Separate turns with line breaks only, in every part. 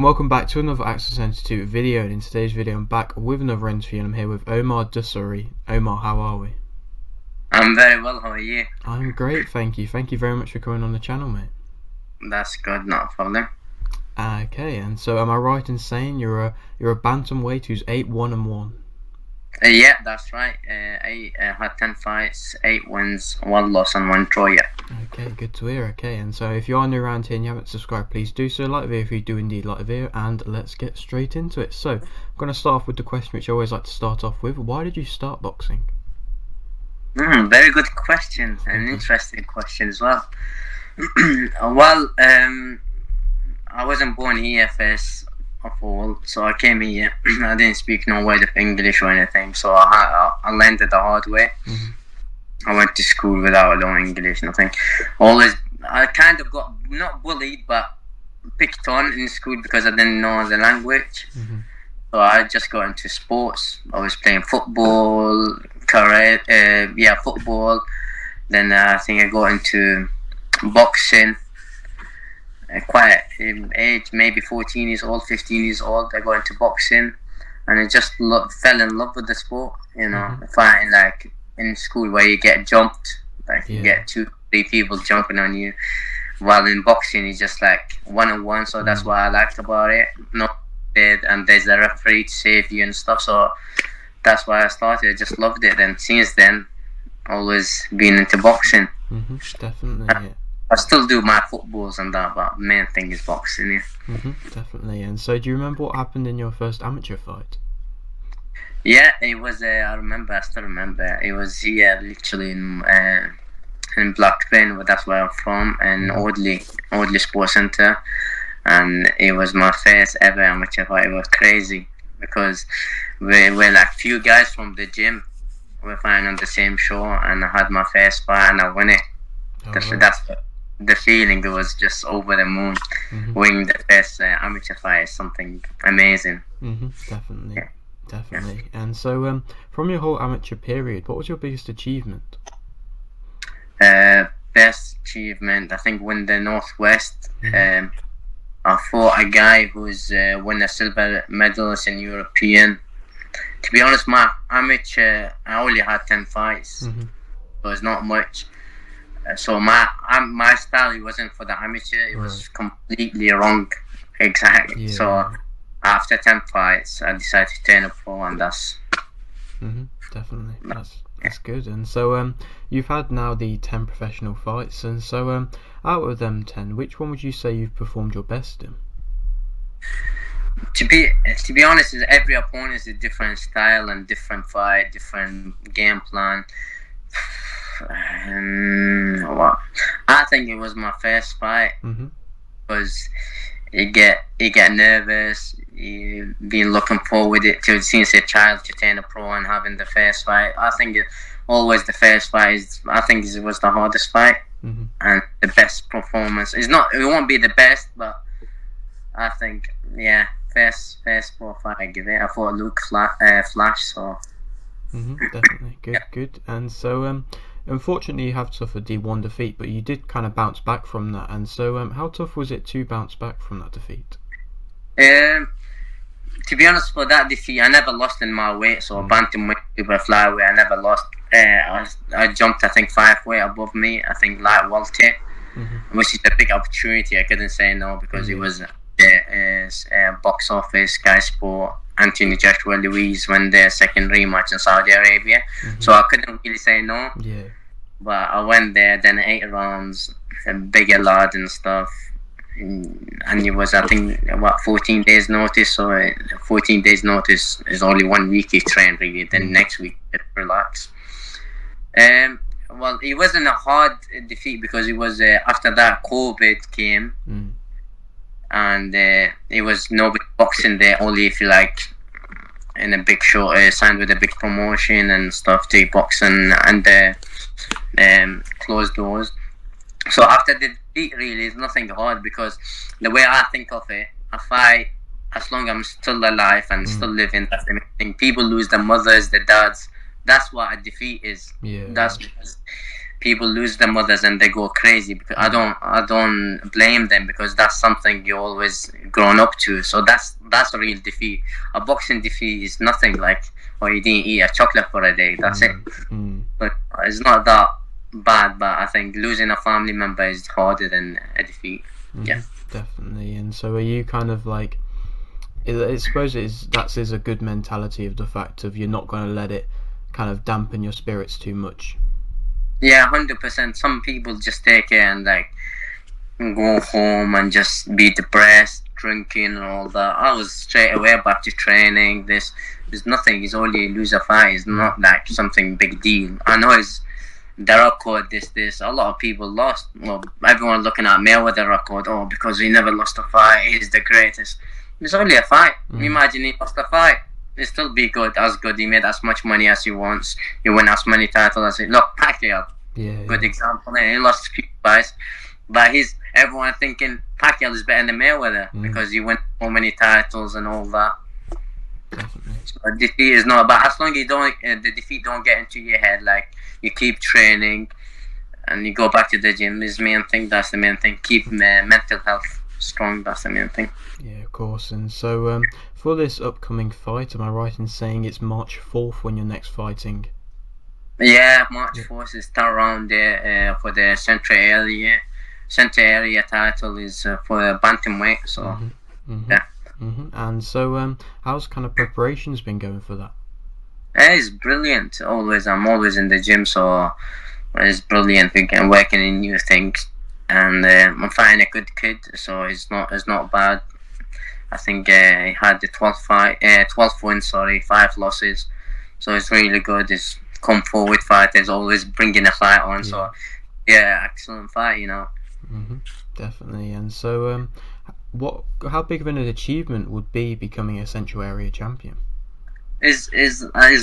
Welcome back to another Access Institute video, and in today's video I'm back with another interview and I'm here with Omar Dusary. Omar, how are we?
I'm very well, how are you?
I'm great, thank you. Thank you very much for coming on the channel, mate.
That's good, not a problem.
Okay, and so am I right in saying you're a bantamweight who's 8-1-1?
Yeah, that's right. I had 10 fights, 8 wins, 1 loss and 1 draw, yeah.
Okay, good to hear. Okay, and so if you are new around here and you haven't subscribed, please do so. Like the video if you do indeed like the video, and let's get straight into it. So, I'm going to start off with the question which I always like to start off with. Why did you start boxing?
Very good question, an interesting question as well. I wasn't born here first of all, so I came here. I didn't speak no word of English or anything, so I learned it the hard way. I went to school without knowing English, nothing. I kind of got, not bullied, but picked on in school because I didn't know the language. So I just got into sports. I was playing football, football. Then I think I got into boxing. Quite in age, maybe 14 years old, 15 years old, I got into boxing, and I just fell in love with the sport. Fighting like in school where you get jumped, you get 2-3 people jumping on you, while in boxing it's just like one-on-one. So that's what I liked about it. Not dead, and there's a referee to save you and stuff. So that's why I started. I just loved it, and since then, always been into boxing.
Definitely.
I still do my footballs and that, but main thing is boxing, yeah.
Definitely. And so, do you remember what happened in your first amateur fight?
Yeah, it was. I still remember. It was here, literally in Blackburn, but that's where I'm from, and Audley Sports Centre, and it was my first ever amateur fight. It was crazy because we were like few guys from the gym. We're fighting on the same show, and I had my first fight and I won it. That's the feeling. It was just over the moon. Winning the first amateur fight is something amazing.
Definitely.
Yeah.
Definitely. And so, from your whole amateur period, what was your biggest achievement?
Best achievement, I think, win the Northwest. I fought a guy who's won a silver medalist in European. To be honest, my amateur, I only had 10 fights, so it's not much. So my style, it wasn't for the amateur. It was completely wrong, exactly. Yeah. So after 10 fights, I decided to turn a pro, and that's
definitely that's good. And so you've had now the 10 professional fights, and so out of them 10, which one would you say you've performed your best in?
To be honest, every opponent is a different style and different fight, different game plan. I think it was my first fight, because you get nervous. You've been looking forward to since a child to turn a pro and having the first fight. I think always the first fight it was the hardest fight, and the best performance. It won't be the best, but I think first pro fight I give it. I fought Luke Flash, so.
Definitely good. And so unfortunately you have suffered the one defeat, but you did kind of bounce back from that. And so how tough was it to bounce back from that defeat?
To be honest, for that defeat, I never lost in my weight. So bantamweight, super flyweight, I never lost. I jumped, I think, 5 weight above me. I think light welter, which is a big opportunity. I couldn't say no because it was box office, Sky Sport. Anthony Joshua Louise won their second rematch in Saudi Arabia, so I couldn't really say no. But I went there, then 8 rounds, a bigger lad and stuff, and it was, I think, 14 days notice. So 14 days notice is only 1 week you train really. Then next week you relax. Well, it wasn't a hard defeat because it was after that COVID came. And it was no big boxing there, only if you like in a big show, signed with a big promotion and stuff to box and closed doors. So after the defeat, really, it's nothing hard because the way I think of it, I fight as long as I'm still alive and still living. That's the main thing. People lose their mothers, their dads. That's what a defeat is. That's because people lose their mothers and they go crazy, because I don't blame them, because that's something you always grown up to. So that's a real defeat. A boxing defeat is nothing like, oh, you didn't eat a chocolate for a day, that's it. But it's not that bad, but I think losing a family member is harder than a defeat. Yeah,
definitely. And so are you kind of like, I suppose that is a good mentality of the fact of you're not going to let it kind of dampen your spirits too much.
Yeah, 100%. Some people just take it and like go home and just be depressed, drinking and all that. I was straight away back to training. There's nothing. It's only lose a fight. It's not like something big deal. I know it's the record. This. A lot of people lost. Well, everyone looking at Mayweather record. Oh, because he never lost a fight. He's the greatest. It's only a fight. Imagine he lost a fight. He'll still be good. He made as much money as he wants. He won as many titles as he. Look, Pacquiao.
Yeah.
Good example. He lost a few fights, but everyone thinking Pacquiao is better than Mayweather because he won so many titles and all that.
Definitely.
So defeat is not bad, as long as you don't the defeat don't get into your head. Like, you keep training and you go back to the gym. Is the main thing. That's the main thing. Keep mental health strong. That's the main thing.
Yeah, of course. And so for this upcoming fight, am I right in saying it's March 4th when you're next fighting?
Yeah, March 4th is still around there for the Central area. Central area title is for bantamweight. So yeah.
And so how's kind of preparations been going for that?
It's brilliant. I'm always in the gym, so it's brilliant. We're working in new things, and I'm fighting a good kid, so it's not bad. I think he had the 12th win, 5 losses, so it's really good. He's come forward fighters, always bringing a fight on. So yeah, excellent fight,
Definitely. And so how big of an achievement would be becoming a Central Area champion?
Is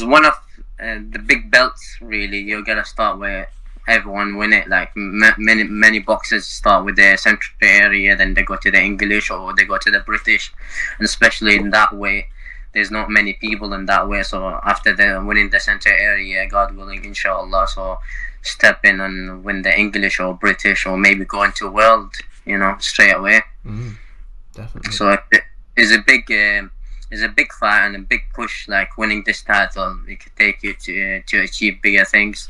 one of the big belts, really. You're gonna start where everyone win it. Like many boxers start with the Central Area, then they go to the English or they go to the British, and especially in that way, there's not many people in that way. So after the winning the Central Area, God willing, inshallah, so step in and win the English or British, or maybe go into world, straight away.
Definitely.
So it's a big fight and a big push. Like, winning this title, it could take you to achieve bigger things.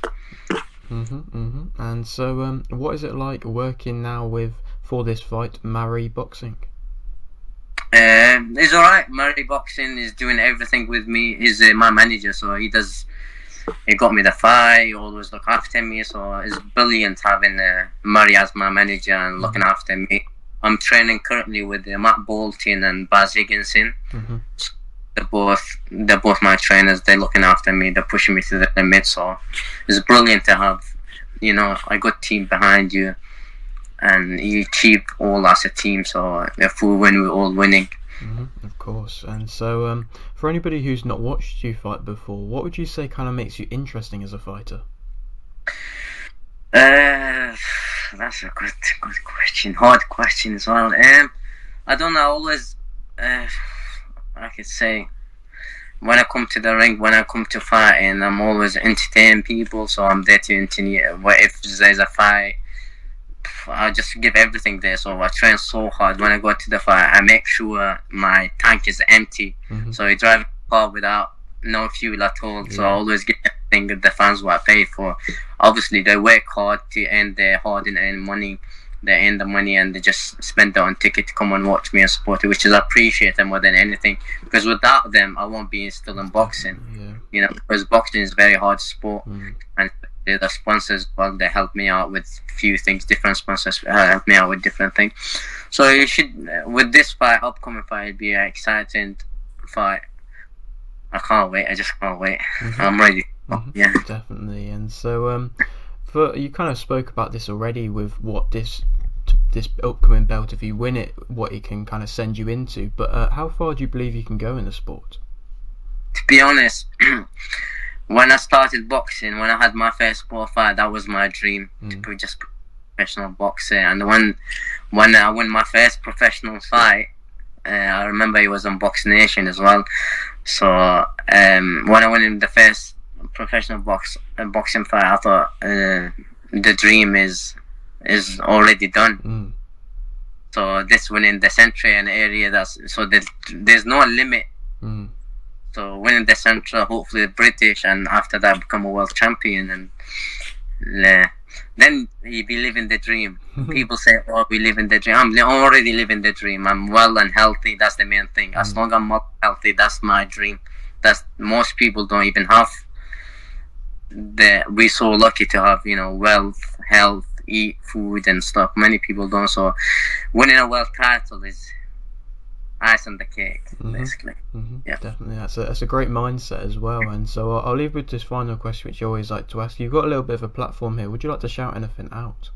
And so what is it like working now for this fight, Murray Boxing?
It's alright. Murray Boxing is doing everything with me. He's my manager, so he got me the fight. He always look after me, so it's brilliant having Murray as my manager and looking after me. I'm training currently with Matt Bolton and Baz Higginson. They're both my trainers. They're looking after me. They're pushing me to the limit. So it's brilliant to have, a good team behind you, and you achieve all as a team. So if we win, we're all winning.
Of course. And so for anybody who's not watched you fight before, what would you say kind of makes you interesting as a fighter?
That's a good question. Hard question as well. I don't know. Always, I could say, when I come to the ring, when I come to fighting, I'm always entertaining people. So I'm there to entertain. If there's a fight, I just give everything there. So I train so hard. When I go to the fight, I make sure my tank is empty. So I drive a car without no fuel at all. So I always get everything that the fans what I pay for. Obviously, they work hard to earn their hard-earned money. They earn the money and they just spend it on ticket to come and watch me and support it, which is I appreciate them more than anything. Because without them, I won't be still in boxing. Because boxing is a very hard sport, and the sponsors, well, they help me out with few things. Different sponsors help me out with different things. So you should, with this upcoming fight, it'll be an exciting fight. I can't wait. I just can't wait. I'm ready. Yeah,
definitely. And so you kind of spoke about this already with what this upcoming belt, if you win it, what it can kind of send you into. But how far do you believe you can go in the sport?
To be honest, when I started boxing, when I had my first pro fight, that was my dream to be just a professional boxer. And when I won my first professional fight, I remember it was on Box Nation as well. So when I went in the first professional boxing fight, I thought the dream is already done.
Mm.
So this winning the century and area, there's no limit.
Mm.
So winning the central, hopefully the British, and after that become a world champion, and then you be living the dream. People say, "Oh, we live in the dream." I'm already living the dream. I'm well and healthy. That's the main thing. As long as I'm not healthy, that's my dream. That's most people don't even have. We're so lucky to have, wealth, health, eat food and stuff. Many people don't. So winning a world title is ice on the cake, basically. Yeah,
definitely. That's a great mindset as well. And so I'll leave with this final question, which you always like to ask. You've got a little bit of a platform here. Would you like to shout anything out?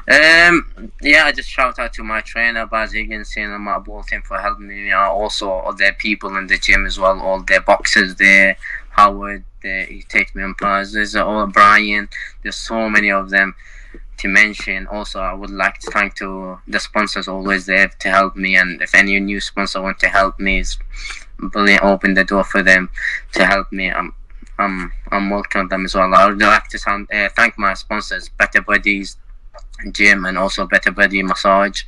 Yeah, I just shout out to my trainer Baz Higgins and my ball team for helping me. Also all the people in the gym as well, all the boxers there, Howard, he takes me on prize. There's all Brian. There's so many of them to mention. Also, I would like to thank to the sponsors always there to help me, and if any new sponsor want to help me, really open the door for them to help me. I'm welcome them as well. I would like to thank my sponsors, Better Buddies Gym, and also Better Buddy Massage,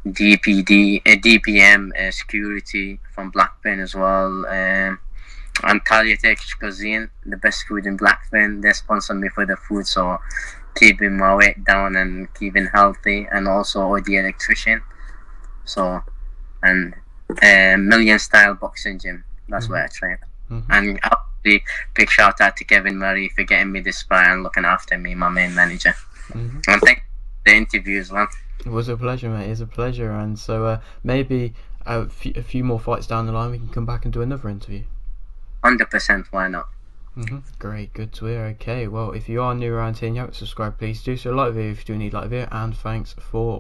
DPM Security from Blackburn as well. Antalya Turkish Cuisine, the best food in Blackburn. They sponsor me for the food, so keeping my weight down and keeping healthy, and also the electrician. So, and Million Style Boxing Gym. That's where I train. And obviously, big shout out to Kevin Murray for getting me this spot and looking after me, my main manager. And thank you for the interview as well.
It was a pleasure, mate. It's a pleasure. And so maybe a few more fights down the line, we can come back and do another interview.
100%, why not?
Great, good to hear. Okay, well, if you are new around here and you haven't subscribed, please do so. Like the video if you do need like the video, and thanks for